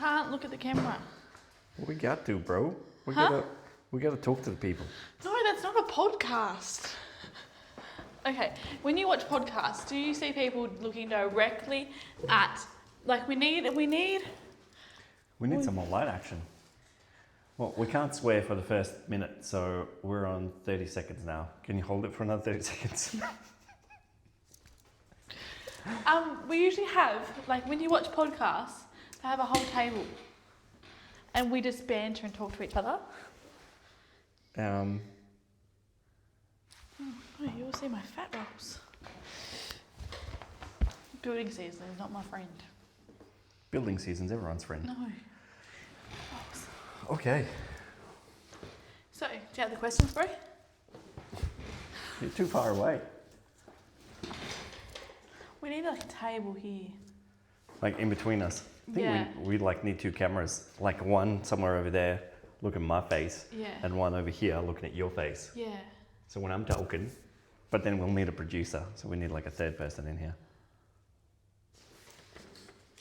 can't look at the camera. We got to, bro. We gotta talk to the people. No, that's not a podcast. Okay, when you watch podcasts, do you see people looking directly at, like we need some more light action. Well, we can't swear for the first minute, so we're on 30 seconds now. Can you hold it for another 30 seconds? We usually have, like when you watch podcasts, they have a whole table and we just banter and talk to each other. Oh, you'll see my fat rolls. Building season is not my friend. Building season's everyone's friend. No. Okay. So, do you have the questions, bro? You're too far away. We need like a table here. Like in between us. I think we like need two cameras. Like one somewhere over there looking at my face. Yeah. And one over here looking at your face. Yeah. So when I'm talking, but then we'll need a producer. So we need like a third person in here.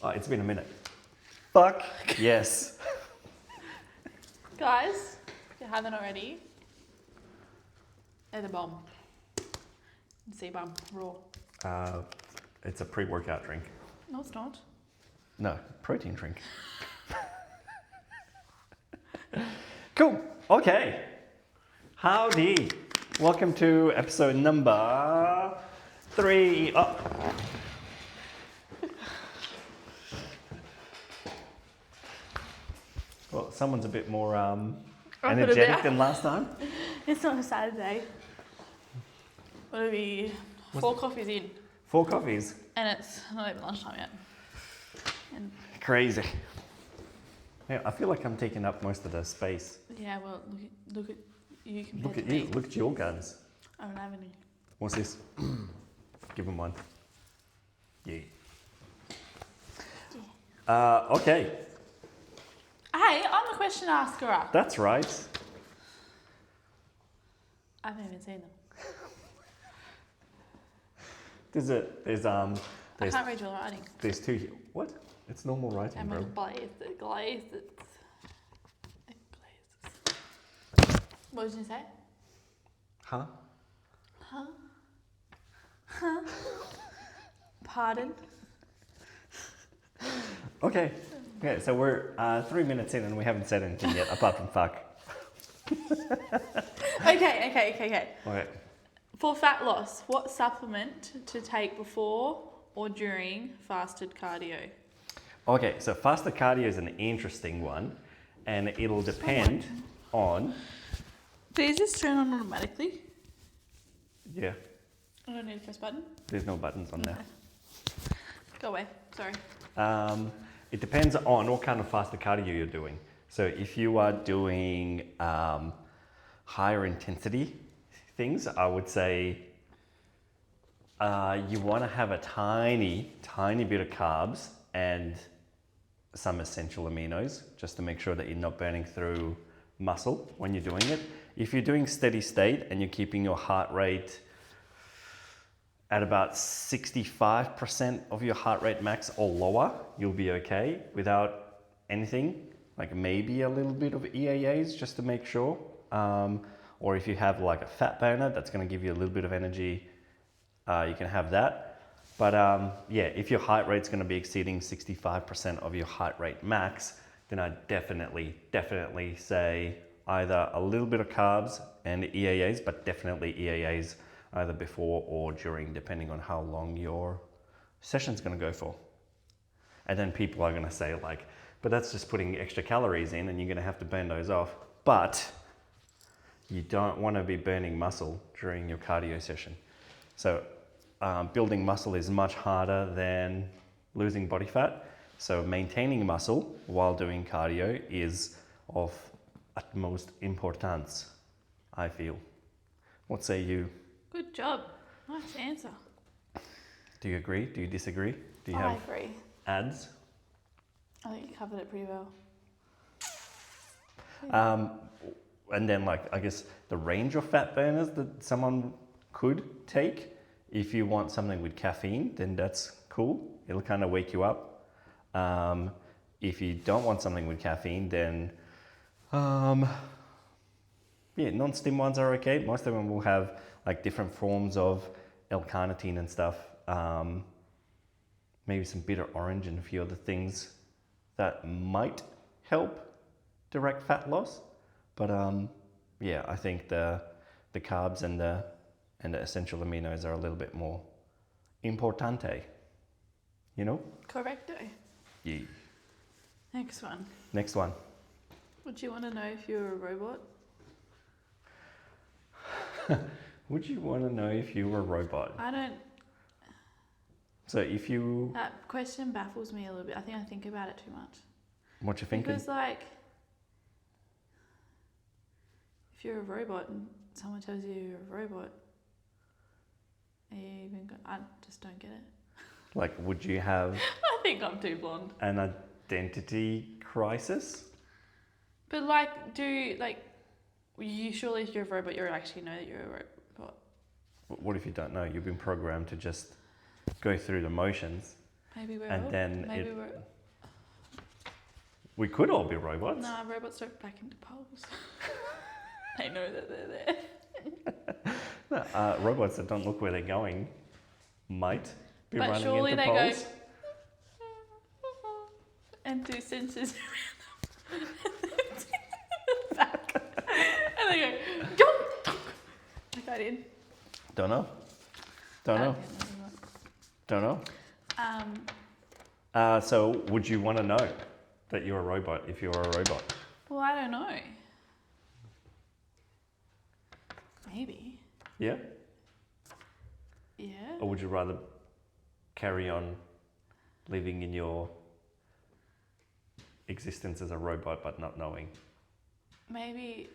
Oh, it's been a minute. Fuck yes. Guys, if you haven't already, they're the bomb. C-bomb, raw. It's a pre-workout drink. No, it's not. No, protein drink. Cool. Okay. Howdy. Welcome to episode number 3. Oh. Well, someone's a bit more energetic than last time. It's not a Saturday. What'll be 4 coffees in. 4 coffees. And it's not even lunchtime yet. And crazy. Yeah, I feel like I'm taking up most of the space. yeah, well, look at you compared Look at to you. me. Look at your guns. I don't have any. What's this? Give him one. Yeah. Okay. Hey, I'm the question asker. That's right. I haven't even seen them. There's I can't read your writing. There's 2 here. What? It's normal writing, I'm bro. glazed. What did you say? Huh? Huh? Pardon? Okay. Okay, so we're 3 minutes in and we haven't said anything yet, apart from fuck. Okay. Okay. For fat loss, what supplement to take before or during fasted cardio? Okay, so fasted cardio is an interesting one, and it'll depend on. Does this turn on automatically? Yeah. I don't need to press button. There's no buttons on there. Go away. Sorry. It depends on what kind of fasted cardio you're doing. So if you are doing higher intensity things, I would say you want to have a tiny bit of carbs and some essential aminos, just to make sure that you're not burning through muscle when you're doing it. If you're doing steady state and you're keeping your heart rate at about 65% of your heart rate max or lower, you'll be okay without anything, like maybe a little bit of EAAs just to make sure. Or if you have like a fat burner that's going to give you a little bit of energy, you can have that. But yeah, if your heart rate's going to be exceeding 65% of your heart rate max, then I definitely say either a little bit of carbs and EAAs, but definitely EAAs either before or during, depending on how long your session's going to go for. And then people are going to say like, but that's just putting extra calories in and you're going to have to burn those off. But you don't want to be burning muscle during your cardio session. So building muscle is much harder than losing body fat. So maintaining muscle while doing cardio is of utmost importance, I feel. What say you? Good job. Nice answer. Do you agree? Do you disagree? Do you I have agree. ads? I think you covered it pretty well. And then like, I guess the range of fat burners that someone could take, if you want something with caffeine, then that's cool. It'll kind of wake you up. if you don't want something with caffeine, then non-stim ones are okay. Most of them will have like different forms of L-carnitine and stuff. Maybe some bitter orange and a few other things that might help direct fat loss. But I think the carbs and the essential aminos are a little bit more importante. You know? Correcto. Yeah. Next one. Next one. Would you want to know if you're a robot? Would you want to know if you were a robot? I don't. So if you... That question baffles me a little bit. I think about it too much. What you thinking? Because like, if you're a robot and someone tells you you're a robot, I just don't get it. Like, would you have... I think I'm too blonde. An identity crisis? But like, you surely if you're a robot, you actually know that you're a robot. What if you don't know? You've been programmed to just go through the motions. Maybe we're and all, then maybe we could all be robots. No, robots don't back into poles. They know that they're there. No, robots that don't look where they're going might be running surely into they poles. Go and do sensors around them. Back. And they go, jump! Like I did. Don't know. So would you want to know that you're a robot if you're a robot? Well, I don't know. Maybe. Yeah? Yeah. Or would you rather carry on living in your existence as a robot but not knowing? Maybe.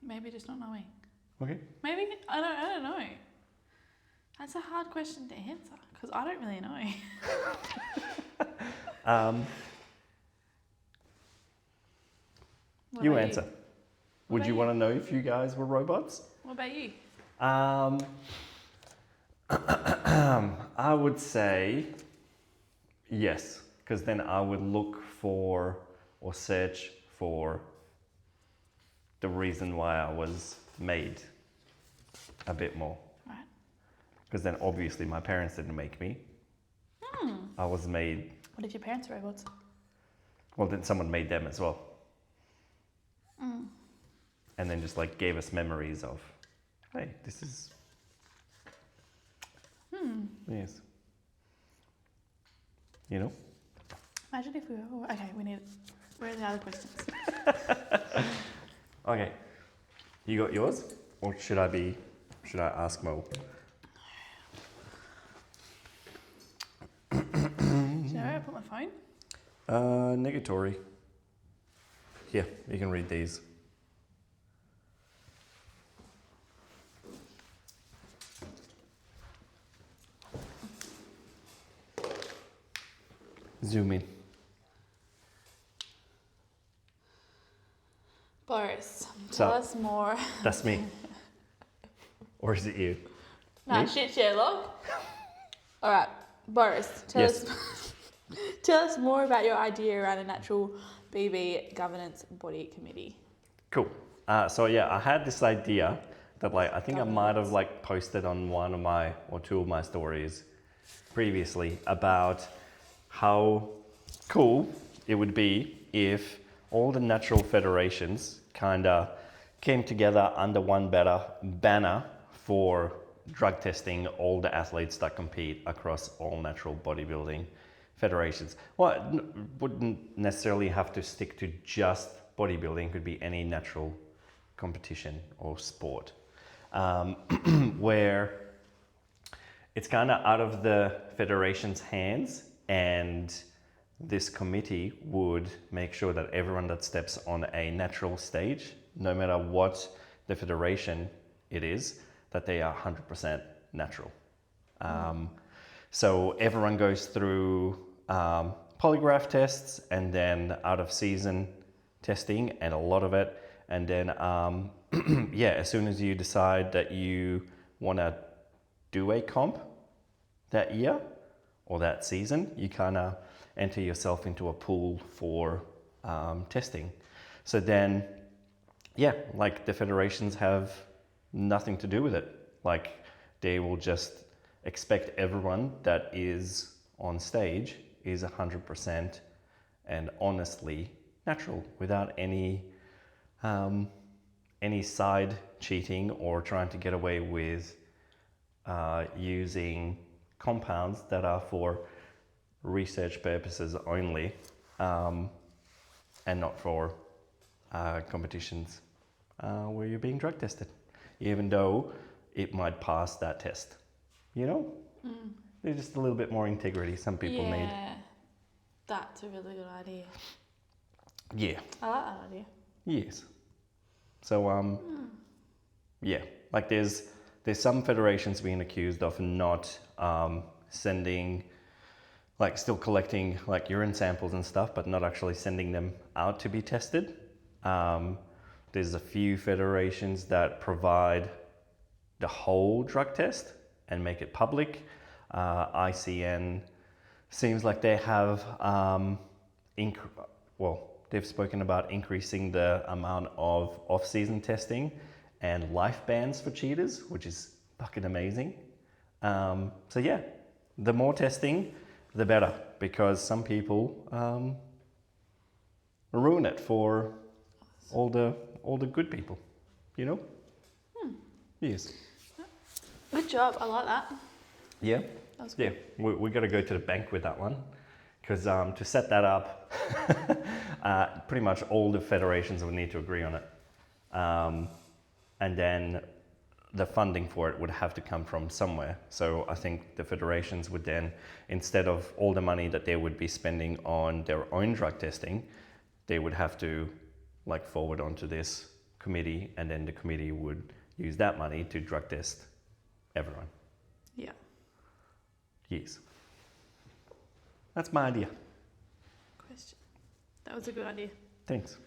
Maybe just not knowing. Okay. Maybe I don't know. That's a hard question to answer because I don't really know. You answer. Would you want to know if you guys were robots? What about you? I would say yes, because then I would look for or search for the reason why I was made a bit more. Right. Because then obviously my parents didn't make me. I was made. What if your parents are robots? Well, then someone made them as well. And then just like gave us memories of, hey, this is. Yes. You know? Imagine if we were. Okay, where are the other questions? Okay. You got yours? Or should I ask Mo? Should I put my phone? Negatory. Here, you can read these. Zoom in. Boris, tell us more. That's me. Or is it you? Nah, Me? shit, Sherlock. All right, Boris, tell us more about your idea around a natural BB governance body committee. Cool. So I had this idea that I think I might have posted on one of my or two of my stories previously about how cool it would be if all the natural federations kind of came together under one banner for drug testing all the athletes that compete across all natural bodybuilding federations. Well, it wouldn't necessarily have to stick to just bodybuilding. It could be any natural competition or sport, where it's kind of out of the federation's hands, and this committee would make sure that everyone that steps on a natural stage, no matter what the federation it is, that they are 100% natural. So everyone goes through polygraph tests and then out of season testing, and a lot of it. And then, as soon as you decide that you want to do a comp that year, or that season, you kind of enter yourself into a pool for testing. So then, yeah, like the federations have nothing to do with it. Like they will just expect everyone that is on stage is 100% and honestly natural without any side cheating or trying to get away with using compounds that are for research purposes only and not for competitions where you're being drug tested, even though it might pass that test. You know? There's just a little bit more integrity some people need. Yeah, that's a really good idea. Yeah. I like that idea. Yes. So yeah, like there's some federations being accused of not sending, like still collecting like urine samples and stuff, but not actually sending them out to be tested. There's a few federations that provide the whole drug test and make it public. ICN seems like they have they've spoken about increasing the amount of off-season testing and life bans for cheaters, which is fucking amazing. So yeah, the more testing, the better, because some people ruin it for all the good people, you know? Yes. Good job. I like that. Yeah. That's good. Yeah, we got to go to the bank with that one, because to set that up, pretty much all the federations would need to agree on it, and then the funding for it would have to come from somewhere. So I think the federations would then, instead of all the money that they would be spending on their own drug testing, they would have to like forward onto this committee, and then the committee would use that money to drug test everyone. Yeah. Yes. That's my idea. Question. That was a good idea. Thanks.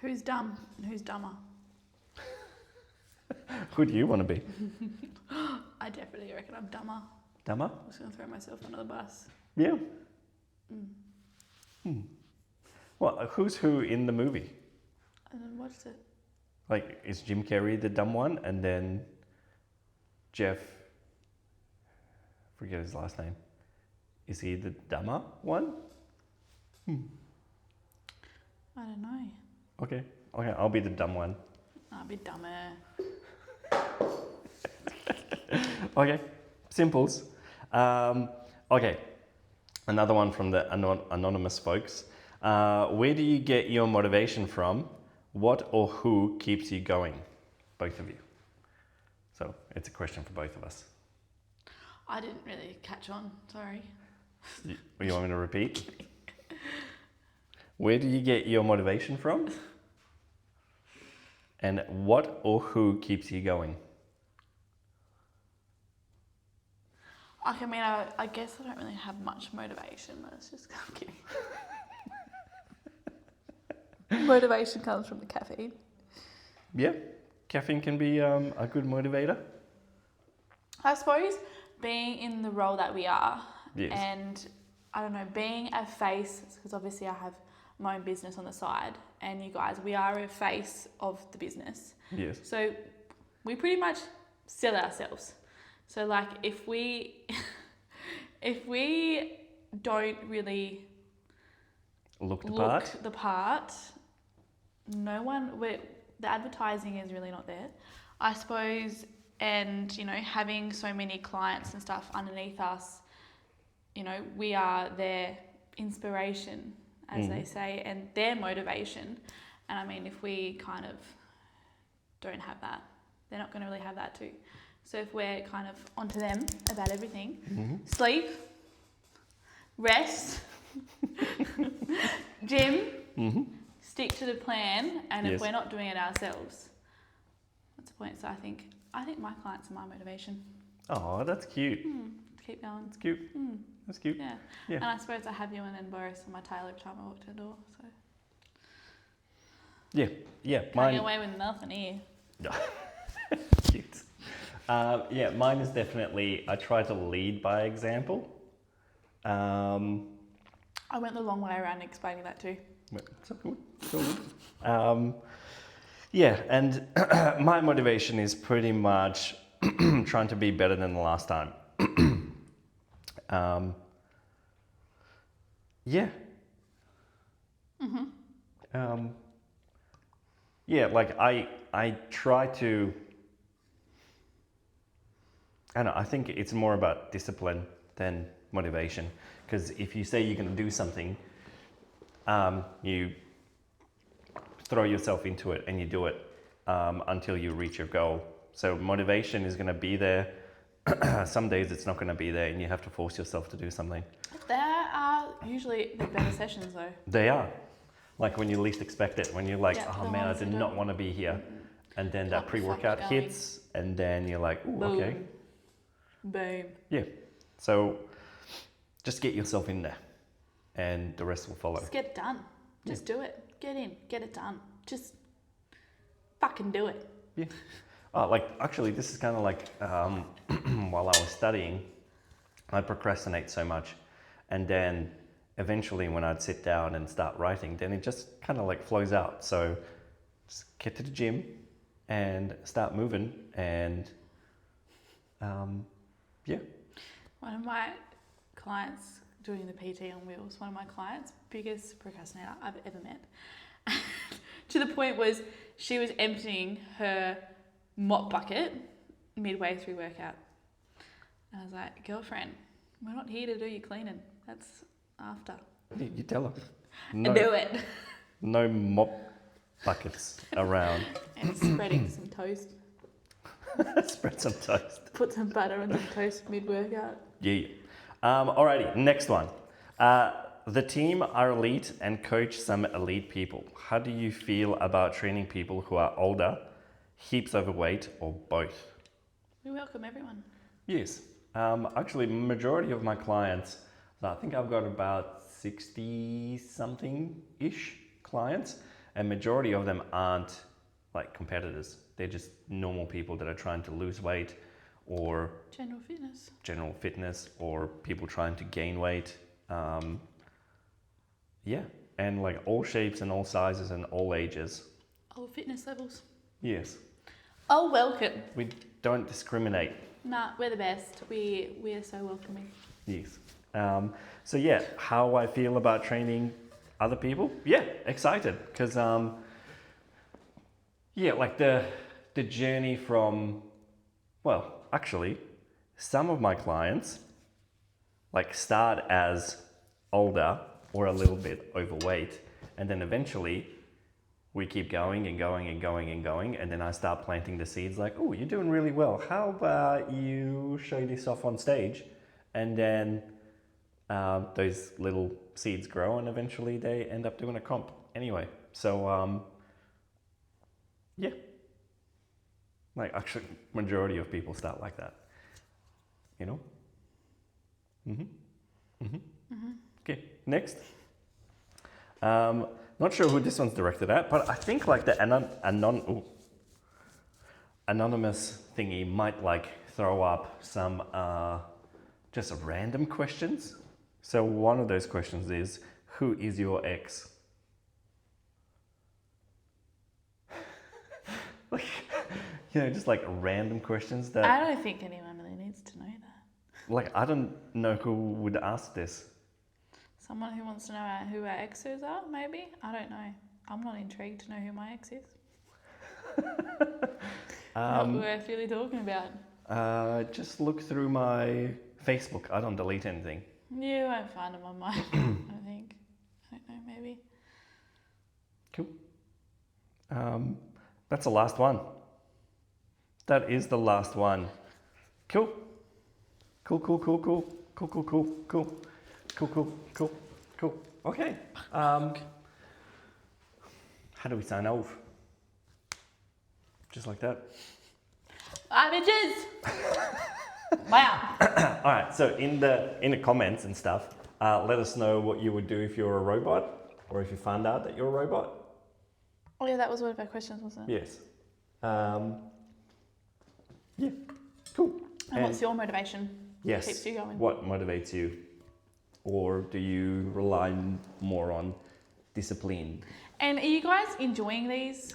Who's dumb and who's dumber? Who do you want to be? I definitely reckon I'm dumber. Dumber? I'm just going to throw myself under the bus. Yeah. Well, who's who in the movie? I haven't watched it. Like, is Jim Carrey the dumb one, and then Jeff, forget his last name, is he the dumber one? I don't know. Okay, I'll be the dumb one. I'll be dumber. Okay, simples. Okay, another one from the anonymous folks. Where do you get your motivation from? What or who keeps you going? Both of you. So it's a question for both of us. I didn't really catch on, sorry. You want me to repeat? Where do you get your motivation from? And what or who keeps you going? Okay, I mean, I guess I don't really have much motivation, but it's just I'm kidding. Motivation comes from the caffeine. Yeah, caffeine can be a good motivator. I suppose being in the role that we are, Yes. and I don't know, being a face, because obviously I have my own business on the side, and you guys, we are a face of the business. Yes. So we pretty much sell ourselves. So like if we don't really Look the part, no one, the advertising is really not there, I suppose. And, you know, having so many clients and stuff underneath us, you know, we are their inspiration, as they say, and their motivation. And I mean, if we kind of don't have that, they're not going to really have that too. So if we're kind of onto them about everything, sleep, rest, gym, stick to the plan, and if we're not doing it ourselves, that's the point. So I think my clients are my motivation. Oh, that's cute. To keep going. That's cute. That's cute. Yeah. And I suppose I have you and then Boris on my tail every time I walk to the door. So Yeah. can't get away with nothing here. Cute. Yeah, mine is definitely, I try to lead by example. I went the long way around explaining that too. It's all good. It's all good. Yeah, and my motivation is pretty much trying to be better than the last time. Yeah. Yeah, like I try to, I don't know, I think it's more about discipline than motivation. Because if you say you're going to do something, you throw yourself into it and you do it until you reach your goal. So motivation is going to be there. Some days it's not going to be there and you have to force yourself to do something. There are usually the better sessions though. They are. Like when you least expect it, when you're like, Yeah, oh the man, I ones did that not don't- want to be here. And then that Can't be fucked pre-workout going. hits and then you're like, ooh, Boom. okay. Boom. Yeah. So just get yourself in there and the rest will follow. Just get it done. Just do it. Get in. Get it done. Just fucking do it. Yeah. Oh, like actually, this is kind of like while I was studying, I procrastinate so much, and then eventually when I'd sit down and start writing, then it just kind of like flows out. So just get to the gym and start moving, and yeah. One of my clients doing the PT on wheels, one of my clients, biggest procrastinator I've ever met. To the point was she was emptying her mop bucket midway through workout. And I was like, girlfriend, we're not here to do your cleaning. That's after. You tell her. Do it. No mop buckets around. And spreading some toast. Spread some toast. Put some butter on some toast mid-workout. Yeah. Alrighty, next one. The team are elite and coach some elite people. How do you feel about training people who are older, heaps overweight, or both? We welcome everyone. Yes. Actually, majority of my clients, I think I've got about 60-something-ish clients, and majority of them aren't like competitors. They're just normal people that are trying to lose weight or general fitness or people trying to gain weight. Yeah, and like all shapes and all sizes and all ages. All fitness levels. Yes. Oh, welcome. We don't discriminate. Nah, we're the best. We are so welcoming. Yes. So yeah, how I feel about training other people? Yeah, excited because yeah, like the journey from, well, actually, some of my clients like start as older or a little bit overweight, and then eventually we keep going and going and going and going, and then I start planting the seeds like, oh, you're doing really well. How about you show this off on stage? And then those little seeds grow and eventually they end up doing a comp anyway. So yeah, like actually majority of people start like that, you know? Okay, next. Not sure who this one's directed at, but I think like the anonymous thingy might like throw up some just random questions. So one of those questions is, who is your ex? Like, you know, just like random questions that... I don't think anyone really needs to know that. Like, I don't know who would ask this. Someone who wants to know who our exes are, maybe? I don't know. I'm not intrigued to know who my ex is. Not worth really talking about. Just look through my Facebook. I don't delete anything. You won't find them on mine, I think. I don't know, maybe. Cool. That's the last one. That is the last one. Cool. Cool. Okay. How do we sign off? Just like that. Bye, bitches! Wow. All right. So in the comments and stuff, let us know what you would do if you're a robot, or if you found out that you're a robot. Oh yeah, that was one of our questions, wasn't it? Yes. Yeah. Cool. And what's your motivation? Yes. Keeps you going. What motivates you? Or do you rely more on discipline? And are you guys enjoying these?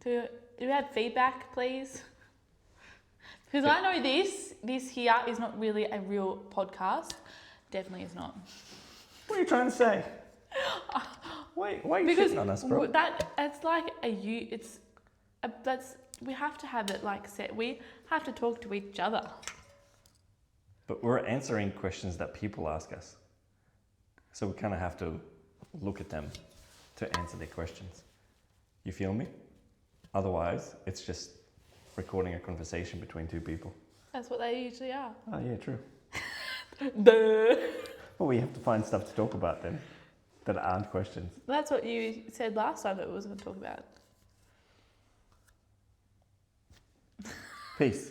Do you have feedback, please? Because I know this here is not really a real podcast. Definitely is not. What are you trying to say? Why are you shitting on us, bro? It's like we have to have it like set. We have to talk to each other. But we're answering questions that people ask us. So we kind of have to look at them to answer their questions. You feel me? Otherwise, it's just recording a conversation between two people. That's what they usually are. Oh, yeah, true. Duh. Well, we have to find stuff to talk about then that aren't questions. That's what you said last time that we was going to talk about. Peace.